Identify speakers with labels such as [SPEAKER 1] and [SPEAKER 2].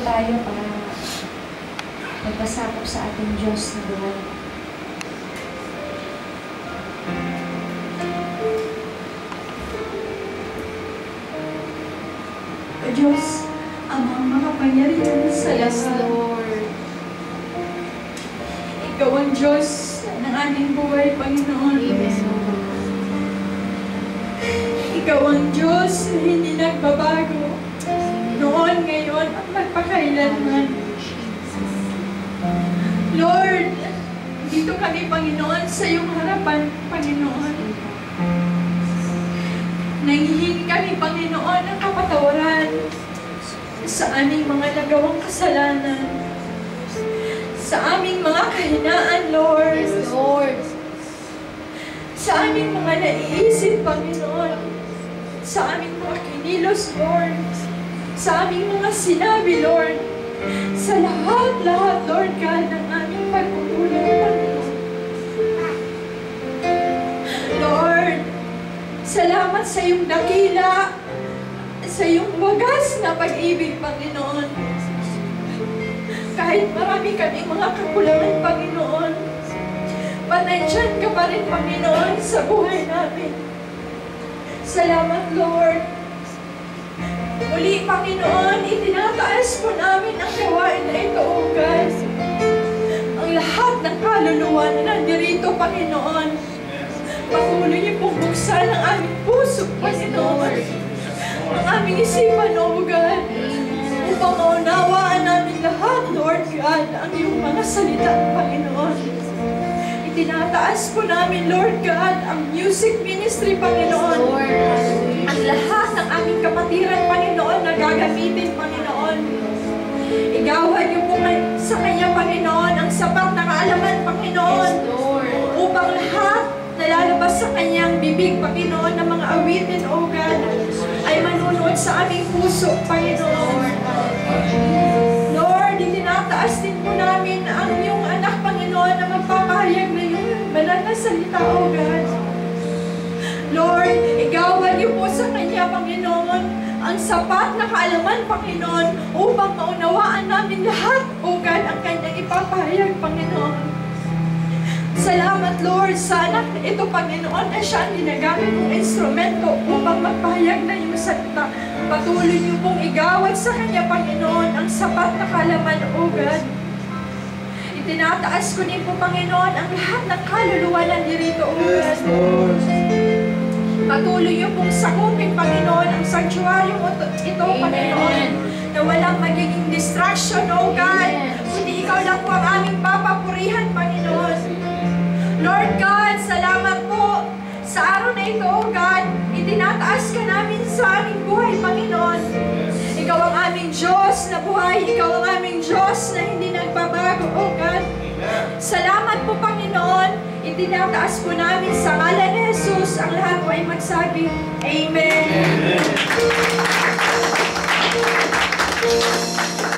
[SPEAKER 1] tayo para magpasakop sa ating Diyos na buhay. O Diyos, Amang makapangyarihan sa lahat.
[SPEAKER 2] Lord.
[SPEAKER 1] Ikaw ang Diyos ng aming buhay, Panginoon. Ikaw ang Diyos na hindi nagbabago. Noon, ngayon, at magpakailanman. Lord, dito kami, Panginoon, sa iyong harapan, Panginoon. Nanghihingi kami, Panginoon, ng kapatawaran sa aming mga nagawang kasalanan, sa aming mga kahinaan, Lord.
[SPEAKER 2] Yes, Lord.
[SPEAKER 1] Sa aming mga naiisip, Panginoon. Sa aming mga kinilos, Lord. Sa aming mga sinabi, Lord. Sa lahat-lahat, Lord God, ng aming pagkukulang, Panginoon. Lord, salamat sa iyong dakila, sa iyong wagas na pag-ibig, Panginoon. Kahit marami kaming mga kakulangan, Panginoon, nandiyan ka pa rin, Panginoon, sa buhay namin. Salamat, Lord. Muli, Panginoon, itinataas po namin ang gawain na ito, O God. Ang lahat ng kaluluwa na nandirito, Panginoon. Patuloy niyo pong buksan ang aming puso, Panginoon. Ang aming isipan, O God. Upang maunawaan namin lahat, Lord God, ang iyong mga salita, Panginoon. Itinataas po namin, Lord God, ang music ministry, Panginoon. Ang lahat ng aming kapatiran, Panginoon, na gagamitin, Panginoon. Igawan niyo po sa Kanya, Panginoon, ang sapat na kaalaman, Panginoon. Upang lahat na lalabas sa Kanyang bibig, Panginoon, ng mga awitin, O God, ay manunood sa aming puso, Panginoon. Lord, itinataas din po namin ang iyong anak, Panginoon, na magpapahayag na iyong banal na salita, O God. Lord, igawan niyo po sa Kanya, Panginoon, ang sapat na kaalaman, Panginoon, upang maunawaan namin lahat, O God, ang Kanyang ipapahayag, Panginoon. Salamat, Lord, sa anak na ito, Panginoon, na siya ang ginagamit mong instrumento upang magpahayag na iyong salita. Patuloy niyo pong igawad sa Kanya, Panginoon, ang sapat na kaalaman, O God. Itinataas ko din po, Panginoon, ang lahat ng kaluluwa nandirito, O God. Patuloy niyo pong sakupin, Panginoon, ang sanctuary ito, Panginoon, na walang magiging distraction, O God. Kundi ikaw lang po ang aming papapurihan, Panginoon. Lord God, salamat po sa araw na ito, O God. Itinataas ka namin sa aming buhay, Panginoon. Ikaw ang aming Diyos na buhay. Ikaw ang aming Diyos na hindi nagbabago, O God. Salamat po, Panginoon. Itinataas po namin sa ngalan ni Jesus. Ang lahat po ay magsabi, Amen. Amen.